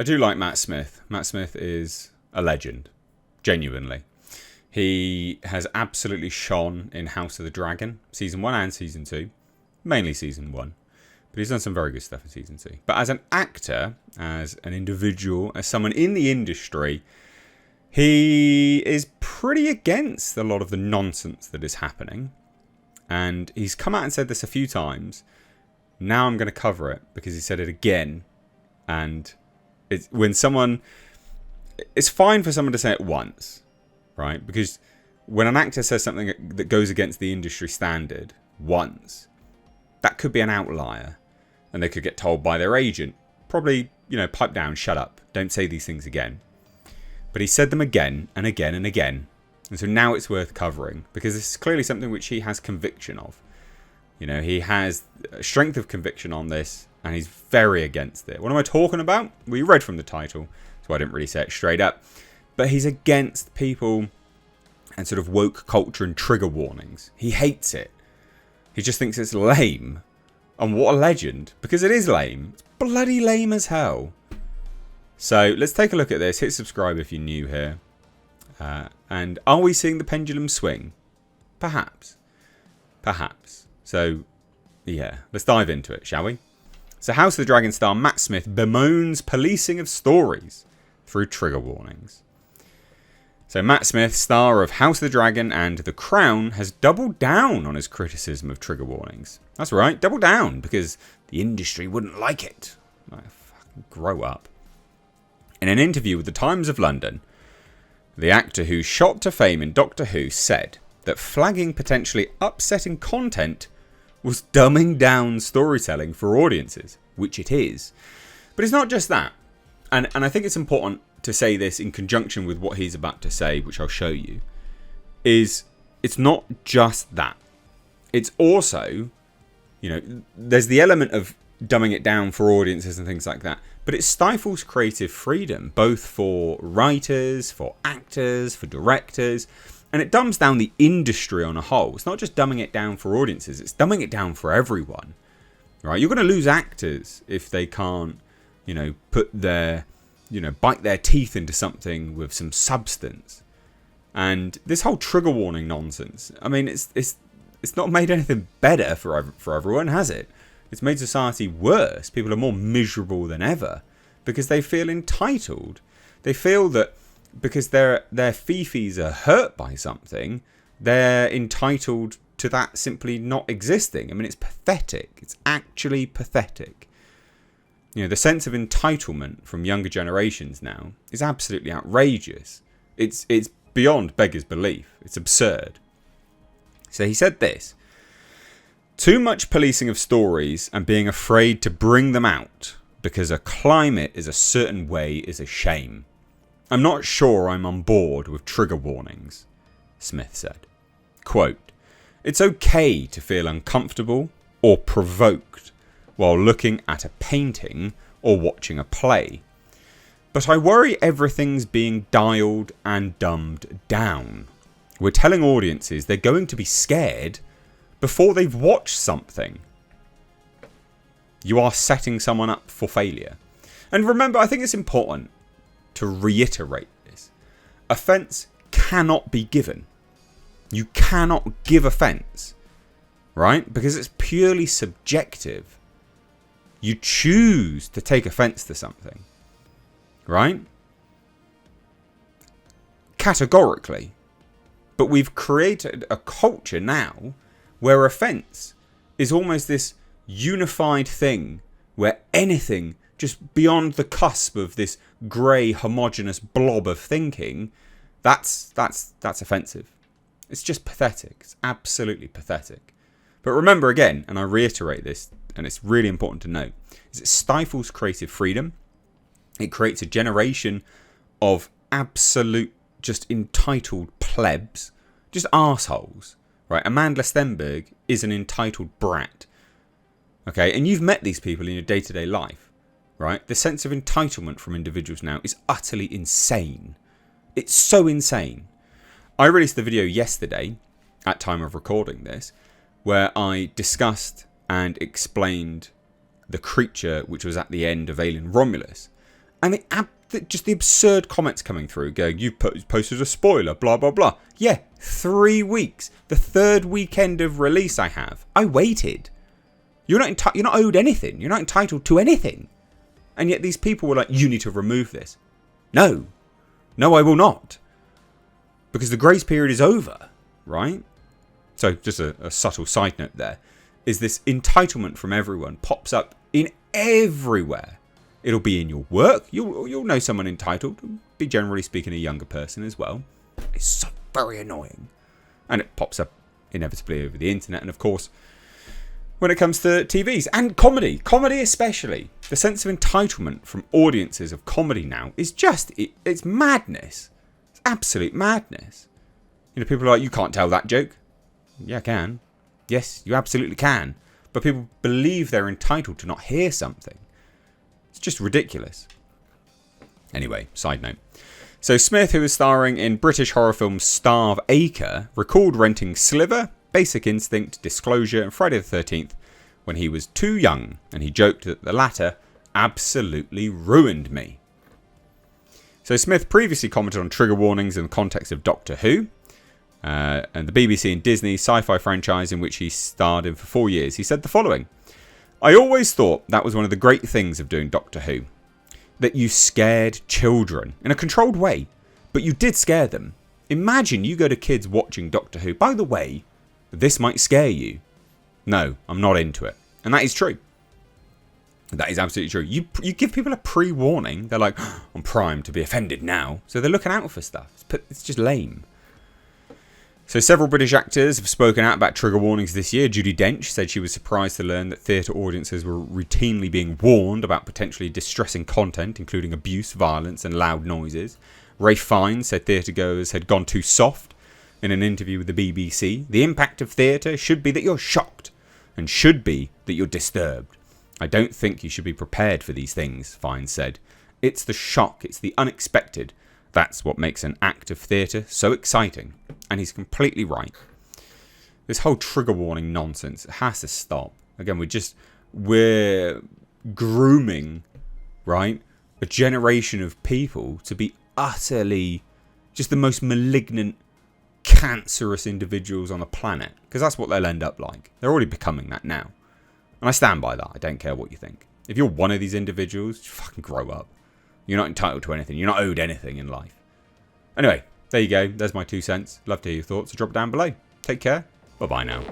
I do like Matt Smith. Matt Smith is a legend, genuinely. He has absolutely shone in House of the Dragon, Season 1 and Season 2. Mainly Season 1. But he's done some very good stuff in Season 2. But as an actor, as an individual, as someone in the industry, he is pretty against a lot of the nonsense that is happening. And he's come out and said this a few times. Now I'm going to cover it because he said it again. And it's fine for someone to say it once, right? Because when an actor says something that goes against the industry standard once, that could be an outlier. And they could get told by their agent, probably, pipe down, shut up, don't say these things again. But he said them again and again and again. And so now it's worth covering because this is clearly something which he has conviction of. He has a strength of conviction on this and he's very against it. What am I talking about? Well, you read from the title, so I didn't really say it straight up. But he's against people and sort of woke culture and trigger warnings. He hates it. He just thinks it's lame. And what a legend, because it is lame. It's bloody lame as hell. So let's take a look at this. Hit subscribe if you're new here. And are we seeing the pendulum swing? Perhaps. Perhaps. So, yeah, let's dive into it, shall we? So House of the Dragon star Matt Smith bemoans policing of stories through trigger warnings. So Matt Smith, star of House of the Dragon and The Crown, has doubled down on his criticism of trigger warnings. That's right, double down, because the industry wouldn't like it. Fucking grow up. In an interview with the Times of London, the actor who shot to fame in Doctor Who said that flagging potentially upsetting content was dumbing down storytelling for audiences, which it is. But it's not just that. And I think it's important to say this in conjunction with what he's about to say, which I'll show you, is it's not just that. It's also, there's the element of dumbing it down for audiences and things like that, but it stifles creative freedom, both for writers, for actors, for directors, and it dumbs down the industry on a whole. It's not just dumbing it down for audiences, it's dumbing it down for everyone, right? You're going to lose actors if they can't, put their, bite their teeth into something with some substance. And this whole trigger warning nonsense, I mean, it's not made anything better for everyone, has it? It's made society worse. People are more miserable than ever because they feel entitled. They feel that because their fifis are hurt by something, they're entitled to that simply not existing. I mean, it's pathetic. It's actually pathetic. The sense of entitlement from younger generations now is absolutely outrageous. It's beyond beggars' belief. It's absurd. So he said this: too much policing of stories and being afraid to bring them out because a climate is a certain way is a shame. I'm not sure I'm on board with trigger warnings, Smith said. Quote, it's okay to feel uncomfortable or provoked while looking at a painting or watching a play. But I worry everything's being dialed and dumbed down. We're telling audiences they're going to be scared before they've watched something. You are setting someone up for failure. And remember, I think it's important to reiterate this. Offence cannot be given. You cannot give offence, right? Because it's purely subjective. You choose to take offence to something, right? Categorically. But we've created a culture now where offence is almost this unified thing where anything just beyond the cusp of this grey homogenous blob of thinking, that's offensive. It's just pathetic. It's absolutely pathetic. But remember again, and I reiterate this, and it's really important to note, is it stifles creative freedom. It creates a generation of absolute just entitled plebs, just arseholes, right? Amanda Stenberg is an entitled brat, okay? And you've met these people in your day-to-day life, right? The sense of entitlement from individuals now is utterly insane. It's so insane. I released the video yesterday, at time of recording this, where I discussed and explained the creature which was at the end of Alien Romulus. And just the absurd comments coming through, going, you posted a spoiler, blah, blah, blah. Yeah, 3 weeks. The third weekend of release I have. I waited. You're not owed anything. You're not entitled to anything. And yet these people were like, you need to remove this. No. No, I will not. Because the grace period is over, right? So just a subtle side note there, is this entitlement from everyone pops up in everywhere. It'll be in your work. You'll know someone entitled. Be generally speaking a younger person as well. It's so very annoying. And it pops up inevitably over the internet. And of course, when it comes to TVs and comedy especially, the sense of entitlement from audiences of comedy now is just, it's madness. It's absolute madness. You know, people are like, you can't tell that joke. Yeah, I can. Yes, you absolutely can. But people believe they're entitled to not hear something. It's just ridiculous. Anyway, side note. So Smith, who is starring in British horror film Starve Acre, recalled renting Sliver, Basic Instinct, Disclosure and Friday the 13th when he was too young, and he joked that the latter absolutely ruined me. So Smith previously commented on trigger warnings in the context of Doctor Who, and the BBC and Disney sci-fi franchise in which he starred in for 4 years. He said the following: I always thought that was one of the great things of doing Doctor Who. That you scared children in a controlled way, but you did scare them. Imagine you go to kids watching Doctor Who. By the way, this might scare you. No, I'm not into it. And that is true. That is absolutely true. You give people a pre-warning. They're like, oh, I'm primed to be offended now. So they're looking out for stuff. It's just lame. So several British actors have spoken out about trigger warnings this year. Judi Dench said she was surprised to learn that theatre audiences were routinely being warned about potentially distressing content, including abuse, violence and loud noises. Ralph Fiennes said theatre goers had gone too soft in an interview with the BBC. The impact of theatre should be that you're shocked and should be that you're disturbed. I don't think you should be prepared for these things, Fiennes said. It's the shock, it's the unexpected. That's what makes an act of theatre so exciting. And he's completely right. This whole trigger warning nonsense has to stop. Again, we're grooming, right, a generation of people to be utterly just the most malignant, cancerous individuals on the planet. Because that's what they'll end up like. They're already becoming that now. And I stand by that. I don't care what you think. If you're one of these individuals, just fucking grow up. You're not entitled to anything. You're not owed anything in life. Anyway, there you go. There's my 2 cents. Love to hear your thoughts. So drop it down below. Take care. Bye-bye now.